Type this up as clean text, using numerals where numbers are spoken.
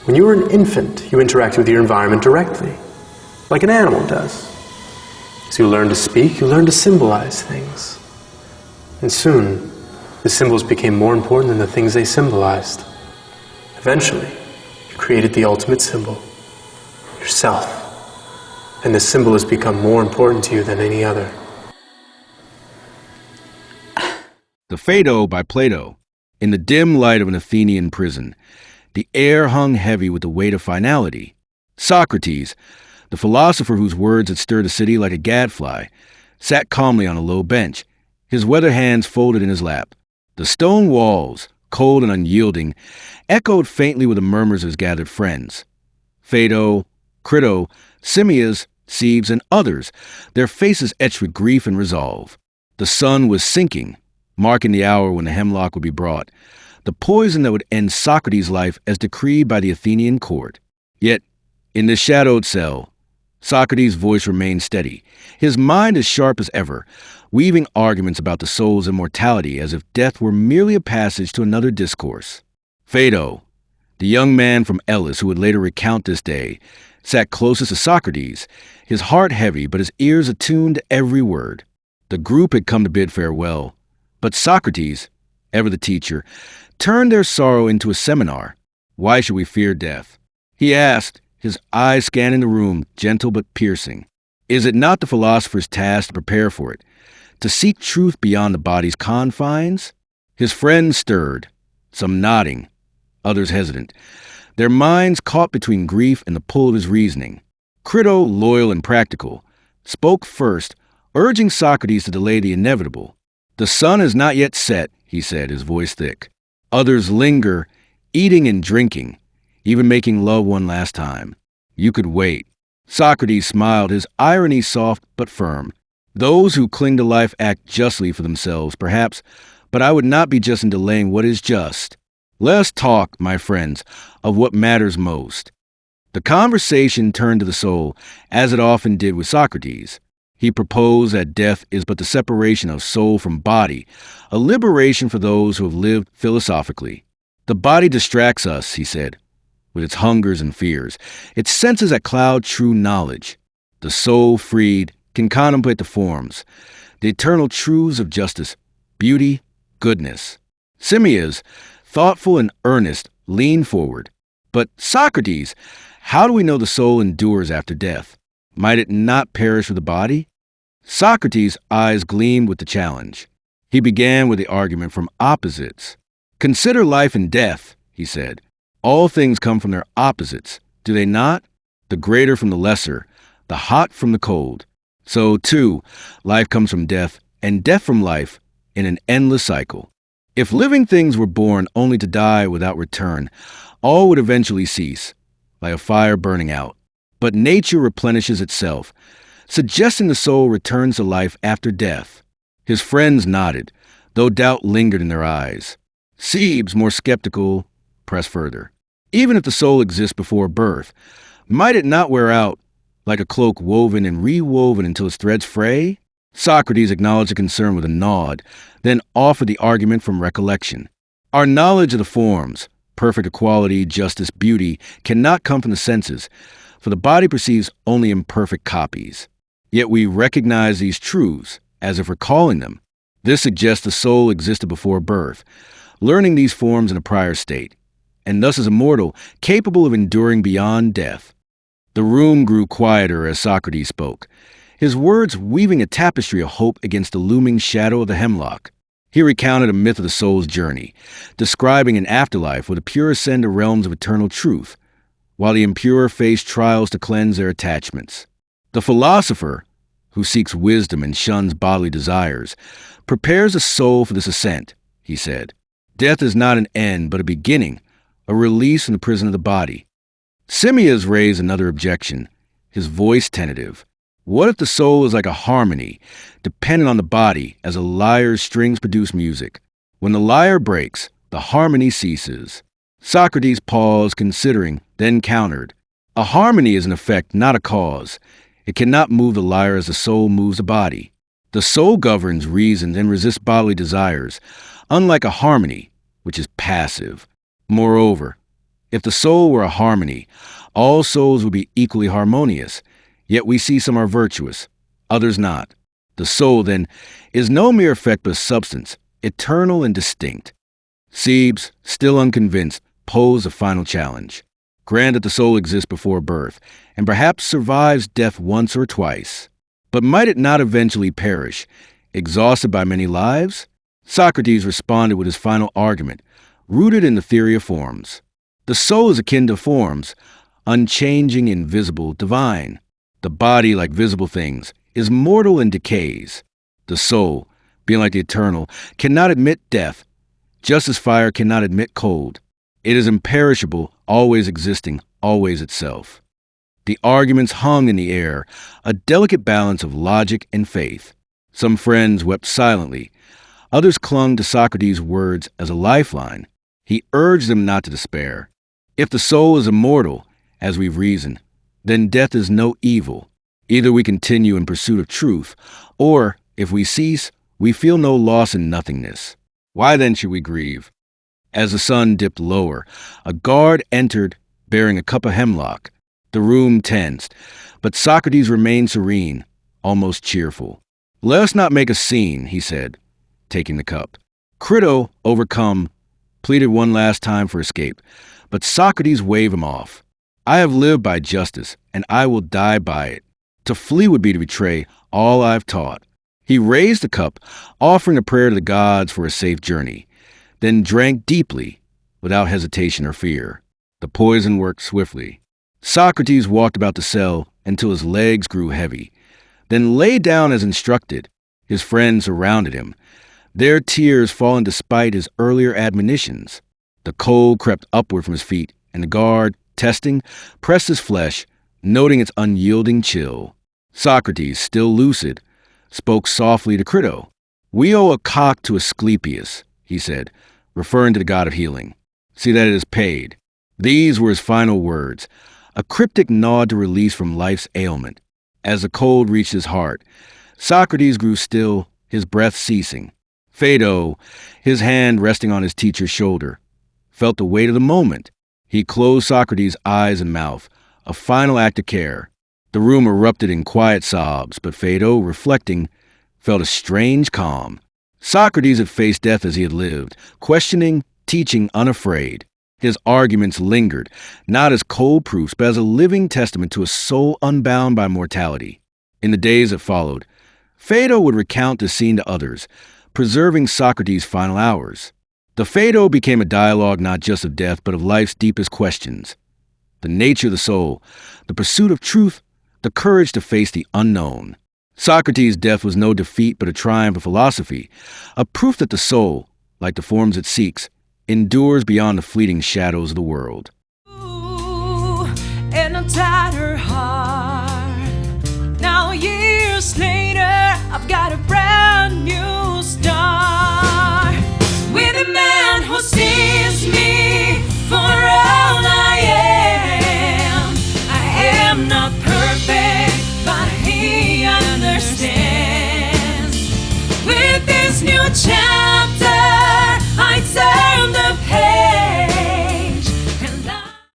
When you were an infant, you interacted with your environment directly, like an animal does. As you learned to speak, you learned to symbolize things. And soon, the symbols became more important than the things they symbolized. Eventually, you created the ultimate symbol, yourself. And this symbol has become more important to you than any other. The Phaedo by Plato. In the dim light of an Athenian prison, the air hung heavy with the weight of finality. Socrates, the philosopher whose words had stirred the city like a gadfly, sat calmly on a low bench, his weather hands folded in his lap. The stone walls, cold and unyielding, echoed faintly with the murmurs of his gathered friends. Phaedo, Crito, Simmias, Cebes, and others, their faces etched with grief and resolve. The sun was sinking, marking the hour when the hemlock would be brought, the poison that would end Socrates' life as decreed by the Athenian court. Yet, in this shadowed cell, Socrates' voice remained steady, his mind as sharp as ever, weaving arguments about the soul's immortality as if death were merely a passage to another discourse. Phaedo, the young man from Elis who would later recount this day, sat closest to Socrates, his heart heavy but his ears attuned to every word. The group had come to bid farewell, but Socrates, ever the teacher, turned their sorrow into a seminar. Why should we fear death? He asked, his eyes scanning the room, gentle but piercing. Is it not the philosopher's task to prepare for it, to seek truth beyond the body's confines? His friends stirred, some nodding, others hesitant, their minds caught between grief and the pull of his reasoning. Crito, loyal and practical, spoke first, urging Socrates to delay the inevitable. The sun is not yet set, he said, his voice thick. Others linger, eating and drinking, even making love one last time. You could wait. Socrates smiled, his irony soft but firm. Those who cling to life act justly for themselves, perhaps, but I would not be just in delaying what is just. Let us talk, my friends, of what matters most. The conversation turned to the soul, as it often did with Socrates. He proposed that death is but the separation of soul from body, a liberation for those who have lived philosophically. The body distracts us, he said, with its hungers and fears, its senses that cloud true knowledge. The soul, freed, can contemplate the forms, the eternal truths of justice, beauty, goodness. Simmias, thoughtful and earnest, leaned forward. But Socrates, how do we know the soul endures after death? Might it not perish with the body? Socrates' eyes gleamed with the challenge. He began with the argument from opposites. Consider life and death, he said. All things come from their opposites, do they not? The greater from the lesser, the hot from the cold. So, too, life comes from death, and death from life, in an endless cycle. If living things were born only to die without return, all would eventually cease, like a fire burning out. But nature replenishes itself, suggesting the soul returns to life after death. His friends nodded, though doubt lingered in their eyes. Cebes, more skeptical, pressed further. Even if the soul exists before birth, might it not wear out, like a cloak woven and rewoven until its threads fray? Socrates acknowledged the concern with a nod, then offered the argument from recollection. Our knowledge of the forms, perfect equality, justice, beauty, cannot come from the senses, for the body perceives only imperfect copies. Yet we recognize these truths, as if recalling them. This suggests the soul existed before birth, learning these forms in a prior state, and thus is immortal, capable of enduring beyond death. The room grew quieter as Socrates spoke, his words weaving a tapestry of hope against the looming shadow of the hemlock. He recounted a myth of the soul's journey, describing an afterlife where the pure ascend to realms of eternal truth, while the impure face trials to cleanse their attachments. The philosopher, who seeks wisdom and shuns bodily desires, prepares the soul for this ascent, he said. Death is not an end, but a beginning, a release from the prison of the body. Simmias raised another objection, his voice tentative. What if the soul is like a harmony, dependent on the body, as a lyre's strings produce music? When the lyre breaks, the harmony ceases. Socrates paused, considering, then countered. A harmony is an effect, not a cause. It cannot move the lyre as the soul moves the body. The soul governs reason and resists bodily desires, unlike a harmony, which is passive. Moreover, If the soul were a harmony, all souls would be equally harmonious, yet we see some are virtuous, others not. The soul, then, is no mere effect but a substance, eternal and distinct. Cebes, still unconvinced, posed a final challenge. Grant that the soul exists before birth, and perhaps survives death once or twice. But might it not eventually perish, exhausted by many lives? Socrates responded with his final argument, rooted in the theory of forms. The soul is akin to forms, unchanging, invisible, divine. The body, like visible things, is mortal and decays. The soul, being like the eternal, cannot admit death, just as fire cannot admit cold. It is imperishable, always existing, always itself. The arguments hung in the air, a delicate balance of logic and faith. Some friends wept silently. Others clung to Socrates' words as a lifeline. He urged them not to despair. If the soul is immortal, as we've reasoned, then death is no evil. Either we continue in pursuit of truth, or, if we cease, we feel no loss in nothingness. Why then should we grieve? As the sun dipped lower, a guard entered bearing a cup of hemlock. The room tensed, but Socrates remained serene, almost cheerful. "Let us not make a scene," he said, taking the cup. Crito, overcome, pleaded one last time for escape, but Socrates waved him off. "I have lived by justice, and I will die by it. To flee would be to betray all I've taught." He raised the cup, offering a prayer to the gods for a safe journey, then drank deeply, without hesitation or fear. The poison worked swiftly. Socrates walked about the cell until his legs grew heavy, then lay down as instructed. His friends surrounded him, their tears falling despite his earlier admonitions. The cold crept upward from his feet, and the guard, testing, pressed his flesh, noting its unyielding chill. Socrates, still lucid, spoke softly to Crito. "We owe a cock to Asclepius," he said, referring to the god of healing. "See that it is paid." These were his final words, a cryptic nod to release from life's ailment. As the cold reached his heart, Socrates grew still, his breath ceasing. Phaedo, his hand resting on his teacher's shoulder, felt the weight of the moment. He closed Socrates' eyes and mouth, a final act of care. The room erupted in quiet sobs, but Phaedo, reflecting, felt a strange calm. Socrates had faced death as he had lived, questioning, teaching unafraid. His arguments lingered, not as cold proofs, but as a living testament to a soul unbound by mortality. In the days that followed, Phaedo would recount the scene to others, preserving Socrates' final hours. The Phaedo became a dialogue not just of death, but of life's deepest questions. The nature of the soul, the pursuit of truth, the courage to face the unknown. Socrates' death was no defeat but a triumph of philosophy, a proof that the soul, like the forms it seeks, endures beyond the fleeting shadows of the world. Ooh, and a tattered heart, now years later.